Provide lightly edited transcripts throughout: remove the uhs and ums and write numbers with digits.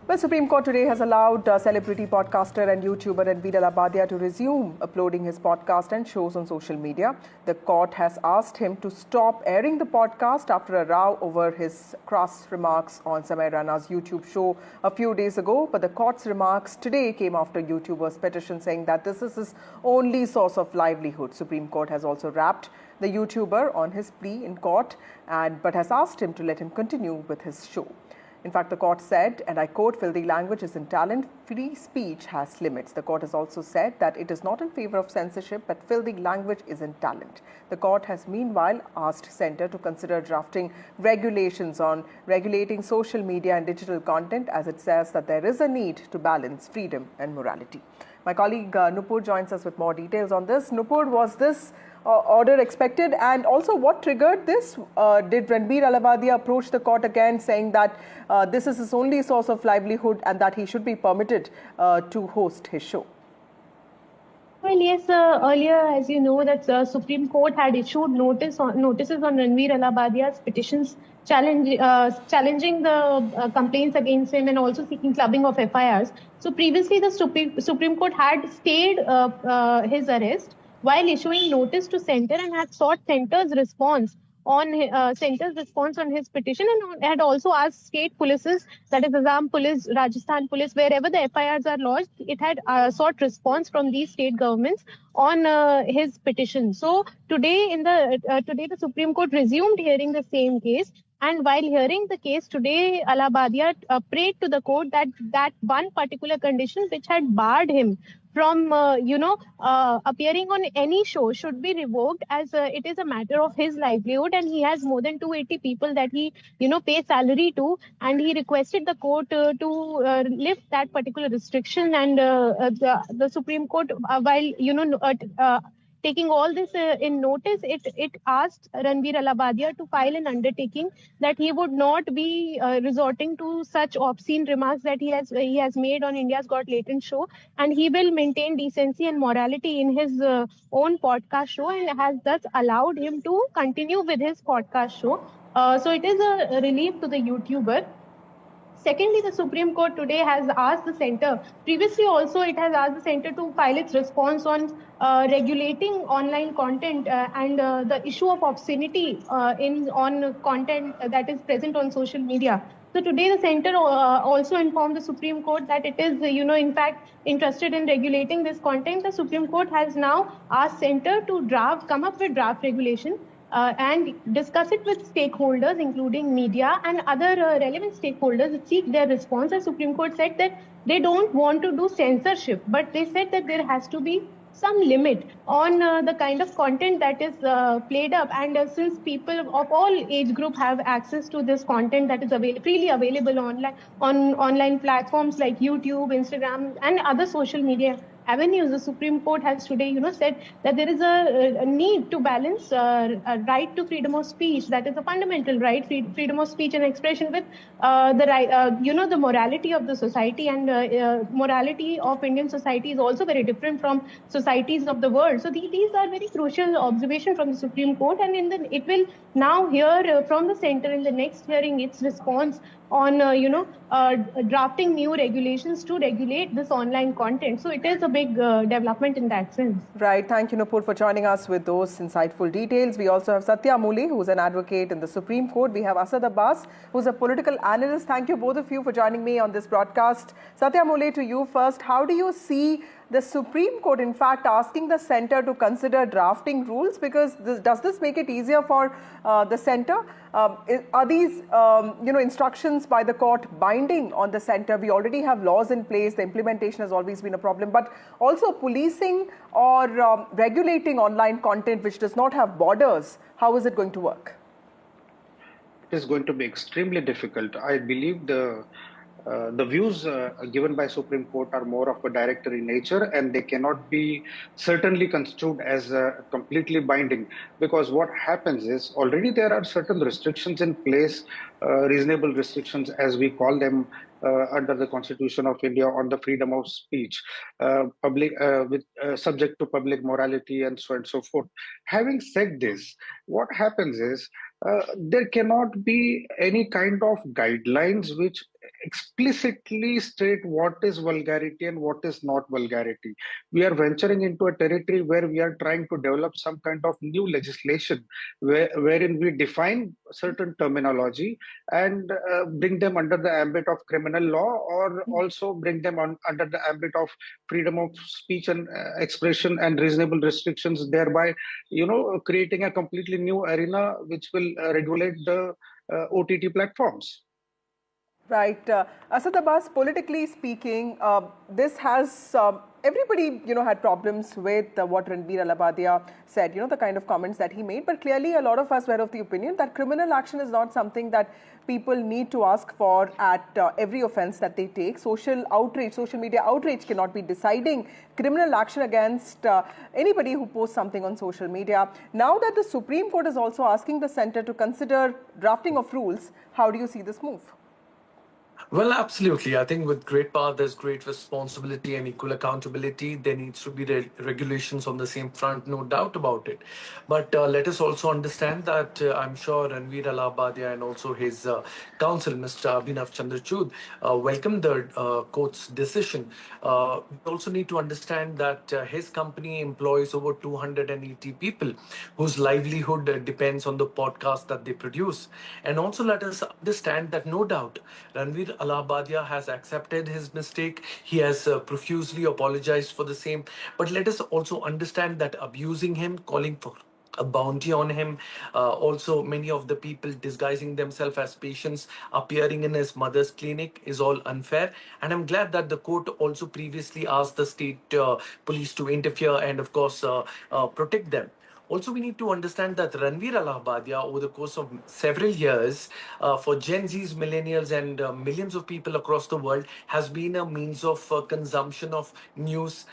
Well, Supreme Court today has allowed celebrity podcaster and YouTuber Ranveer Allahbadia to resume uploading his podcast and shows on social media. The court has asked him to stop airing the podcast after a row over his crass remarks on Samay Rana's YouTube show a few days ago. But the court's remarks today came after YouTuber's petition saying that this is his only source of livelihood. Supreme Court has also wrapped the YouTuber on his plea in court but has asked him to let him continue with his show. In fact, the court said, and I quote, "Filthy language is in talent, free speech has limits." The court has also said that it is not in favor of censorship, but filthy language is in talent. The court has meanwhile asked Centre to consider drafting regulations on regulating social media and digital content, as it says that there is a need to balance freedom and morality. My colleague Nupur joins us with more details on this. Nupur, was this order expected? And also, what triggered this? Did Ranveer Allahbadia approach the court again saying that this is his only source of livelihood and that he should be permitted to host his show? Well, yes, earlier, as you know, that Supreme Court had issued notices on Ranveer Allahbadia's petitions challenging the complaints against him and also seeking clubbing of FIRs. So previously, the Supreme Court had stayed his arrest while issuing notice to Centre and had sought Centre's response on his petition, and had also asked state polices, that is Assam Police, Rajasthan Police, wherever the FIRs are lodged, it had sought response from these state governments on his petition. So today, today the Supreme Court resumed hearing the same case. And while hearing the case today, Allahbadia prayed to the court that one particular condition which had barred him from, appearing on any show should be revoked, as it is a matter of his livelihood, and he has more than 280 people that he, pays salary to, and he requested the court to lift that particular restriction. And the Supreme Court, while taking all this in notice, it asked Ranveer Allahbadia to file an undertaking that he would not be resorting to such obscene remarks that he has made on India's Got Latent show, and he will maintain decency and morality in his own podcast show, and has thus allowed him to continue with his podcast show. So it is a relief to the YouTuber. Secondly, the Supreme Court today has asked the Centre, previously also it has asked the Centre to file its response on regulating online content and the issue of obscenity on content that is present on social media. So today the Centre also informed the Supreme Court that it is, in fact, interested in regulating this content. The Supreme Court has now asked Centre to come up with draft regulation and discuss it with stakeholders, including media and other relevant stakeholders, to seek their response. The Supreme Court said that they don't want to do censorship, but they said that there has to be some limit on the kind of content that is played up. And since people of all age group have access to this content that is freely available on online platforms like YouTube, Instagram, and other social media avenues, the Supreme Court has today, said that there is a need to balance a right to freedom of speech, that is a fundamental right, freedom of speech and expression, with the right, the morality of the society. And morality of Indian society is also very different from societies of the world. So these are very crucial observations from the Supreme Court, and it will now hear from the Centre in the next hearing its response on drafting new regulations to regulate this online content. So it is a big development in that sense. Right. Thank you, Nupur, for joining us with those insightful details. We also have Satya Muli, who is an advocate in the Supreme Court. We have Asad Abbas, who is a political analyst. Thank you, both of you, for joining me on this broadcast. Satya Muli, to you first. How do you see the Supreme Court, in fact, asking the Centre to consider drafting rules? Because does this make it easier for the Centre? Are these, instructions by the court binding on the Centre? We already have laws in place. The implementation has always been a problem. But also policing or regulating online content which does not have borders, how is it going to work? It is going to be extremely difficult. I believe the views given by Supreme Court are more of a directory nature, and they cannot be certainly construed as completely binding, because what happens is already there are certain restrictions in place, reasonable restrictions as we call them, under the Constitution of India on the freedom of speech, subject to public morality and so on and so forth. Having said this, what happens is there cannot be any kind of guidelines which explicitly state what is vulgarity and what is not vulgarity. We are venturing into a territory where we are trying to develop some kind of new legislation wherein we define certain terminology and bring them under the ambit of criminal law, or also bring them under the ambit of freedom of speech and expression and reasonable restrictions, thereby creating a completely new arena which will regulate the OTT platforms. Right. Asad Abbas, politically speaking, this has everybody, had problems with what Ranveer Allahbadia said, the kind of comments that he made. But clearly, a lot of us were of the opinion that criminal action is not something that people need to ask for at every offense that they take. Social outrage, social media outrage cannot be deciding criminal action against anybody who posts something on social media. Now that the Supreme Court is also asking the center to consider drafting of rules, how do you see this move? Well, absolutely. I think with great power, there's great responsibility and equal accountability. There needs to be regulations on the same front, no doubt about it. But let us also understand that I'm sure Ranveer Allahbadia and also his counsel, Mr. Abhinav Chandrachud, welcome the court's decision. We also need to understand that his company employs over 280 people whose livelihood depends on the podcast that they produce. And also let us understand that no doubt Ranveer Allahbadia has accepted his mistake. He has profusely apologized for the same. But let us also understand that abusing him, calling for a bounty on him. Also, many of the people disguising themselves as patients appearing in his mother's clinic is all unfair. And I'm glad that the court also previously asked the state police to interfere and, of course, protect them. Also, we need to understand that Ranveer Allahbadia, over the course of several years, for Gen Zs, millennials, and millions of people across the world, has been a means of consumption of news,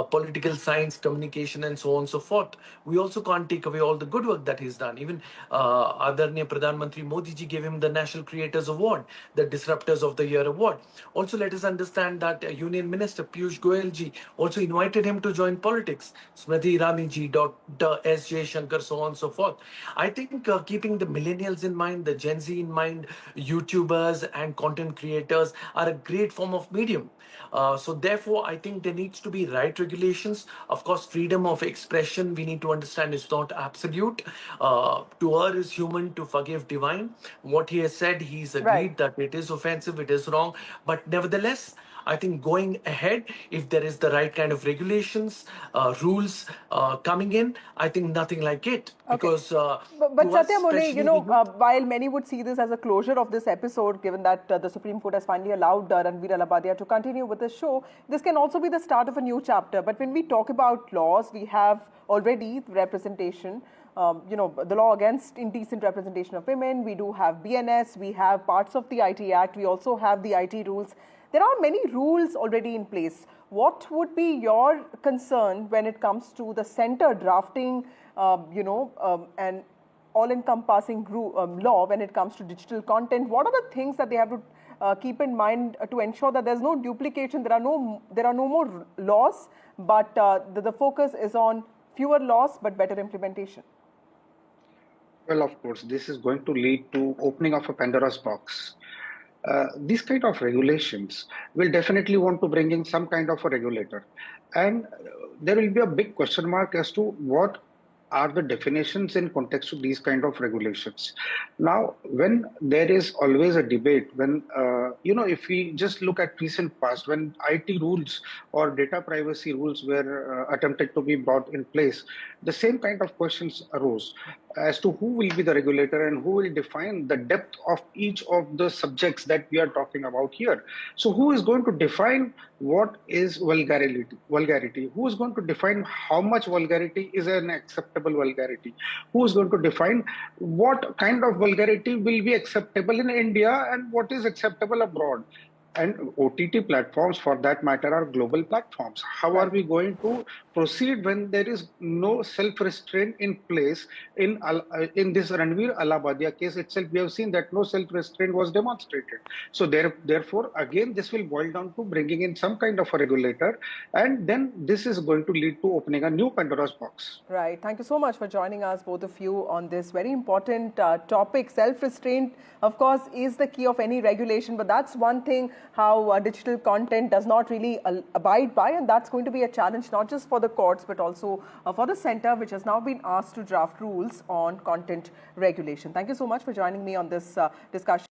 political science, communication, and so on and so forth. We also can't take away all the good work that he's done. Even Adarniya Pradhan Mantri Modi ji gave him the National Creators Award, the Disruptors of the Year Award. Also, let us understand that Union Minister Piyush Goyal ji also invited him to join politics. Smriti Irani ji, Dr. S. J. Shankar, so on and so forth. I think keeping the millennials in mind, the Gen Z in mind, YouTubers and content creators are a great form of medium. So therefore, I think there needs to be right regulations. Of course, freedom of expression, we need to understand, is not absolute. To err is human, to forgive divine. What he has said, he's agreed that it is offensive, it is wrong. But nevertheless, I think going ahead, if there is the right kind of regulations, rules coming in, I think nothing like it. Because but Satya Mole, while many would see this as a closure of this episode, given that the Supreme Court has finally allowed Ranveer Allahbadia to continue with the show, this can also be the start of a new chapter. But when we talk about laws, we have already representation. The law against indecent representation of women. We do have BNS. We have parts of the IT Act. We also have the IT rules. There are many rules already in place. What would be your concern when it comes to the center drafting, an all-encompassing law when it comes to digital content? What are the things that they have to keep in mind to ensure that there's no duplication, there are no more laws, but the focus is on fewer laws but better implementation? Well, of course, this is going to lead to opening of a Pandora's box. These kind of regulations will definitely want to bring in some kind of a regulator. And there will be a big question mark as to what are the definitions in context of these kind of regulations. Now, when there is always a debate, when, if we just look at recent past, when IT rules or data privacy rules were attempted to be brought in place, the same kind of questions arose as to who will be the regulator and who will define the depth of each of the subjects that we are talking about here. So who is going to define what is vulgarity? Who is going to define how much vulgarity is an acceptable vulgarity? Who is going to define what kind of vulgarity will be acceptable in India and what is acceptable abroad? And OTT platforms, for that matter, are global platforms. How are Right. we going to proceed when there is no self-restraint in place? In this Ranveer Allahbadia case itself, we have seen that no self-restraint was demonstrated. So therefore, again, this will boil down to bringing in some kind of a regulator, and then this is going to lead to opening a new Pandora's box. Right. Thank you so much for joining us, both of you, on this very important topic. Self-restraint, of course, is the key of any regulation, but that's one thing how digital content does not really abide by, and that's going to be a challenge not just for the courts, but also for the centre, which has now been asked to draft rules on content regulation. Thank you so much for joining me on this discussion.